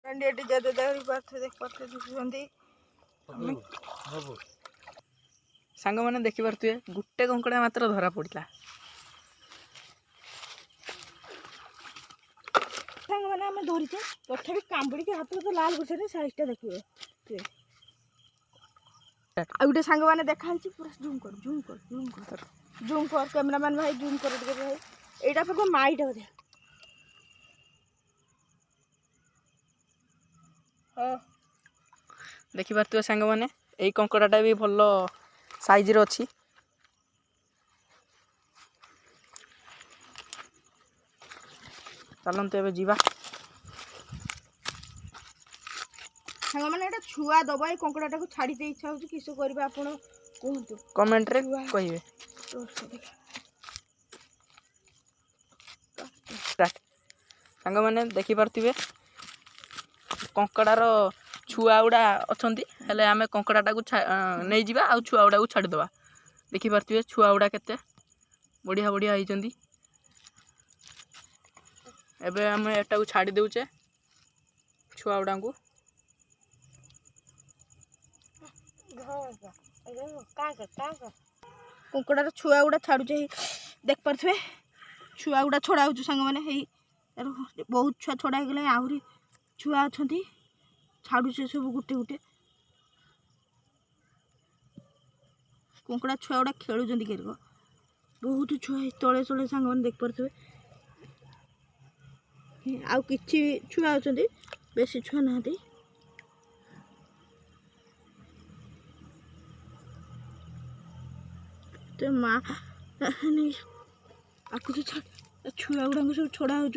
eighty जदे देख पार्थे देख पार्थे दिखुଛନ୍ତି सांग मैंने देखी पारे गोटे कंकड़ा मात्र धरा पड़ा सांग मैंने आम धरीचे तथापि कांबुड़ी हाथ तो लाल गुछे साइजटा देखिए आ गोटे सांग मैंने देखा पूरा जूम कर जूम कर जूम कर जूम कर कैमरामैन भाई जूम कर भाई एटा पर माइटा बोधे हाँ देखी पारे सांग मैंने यही कंकड़ाटा भी भल साइज रे अच्छी चलते एवं जीवा सांग मैंने एटा छुआ दबा ये कंकड़ाटा को छाड़ी दे इच्छा होची किसो करबे आपण कहंतु कमेंट रे कहिबे सांग मैंने देखी पारे कंकड़ार छुआ गुड़ा अच्छा हेले आम कंकड़ाटा को नहीं जावा आ छुआ गुड़ा को छाड़ीदे देखी पारे छुआ गुड़ा केते बढ़िया बढ़िया होती एबे आम एटा को छाड़ी देउचे छुआ गुड़ा को कंकड़ार छुआ गुड़ा छाड़ुचे देख पारे छुआ गुड़ा छड़ा हो सांग मैंने बहुत छुआ छड़ा हो आहरी छुआ अच्छा छाड़ुचे सब गुटे गुटे कंकड़ा छुआ गुड़ा खेलुंट के बहुत छुआ तले तले सांग मैंने देख पारे आउ किछि छुआ अच्छा बेसी छुआ ना तो माँ आपको छुआ गुड़ा सब छड़ा हो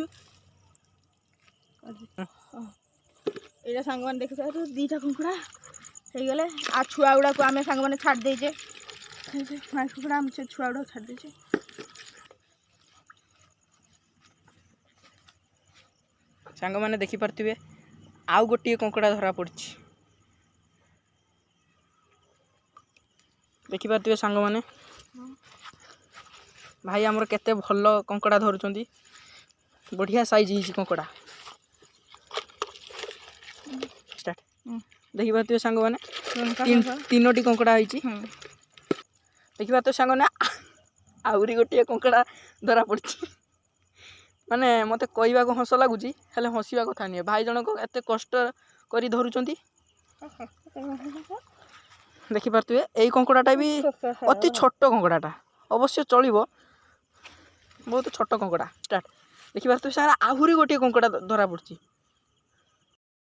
ये सांग मैंने देख तो दीटा कुकुड़ा हो गले आ छुआ गुड़ा को आम सांग मैंने छाड़ देचे माँ कुकुड़ा आम से छुआ गुड़ा छाड़ देचे सांग मैंने देखी पारे आउ गोटे कंकड़ा धरा पड़ी देखी पारे सांग मैंने भाई आमर केते भल कंकड़ा धरुचंदी बढ़िया साइज ही कंकड़ा स्टार्ट देखी पारे सांग मैंने तीनोटी कंकड़ा होती देखी पारे सांग मैंने आहरी गोटे कंकड़ा धरा पड़ी माने मते कहवा को हस लगुच हेले हसवा कथा नहीं भाई जनक एत कष्ट करी धरुचंदी देखी पारे यही कंकड़ाटा भी अति छोट कंकड़ाटा अवश्य चलो बहुत छोट कंकड़ा स्टार्ट देखी पारे आहरी गोटे कंकड़ा धरा पड़ी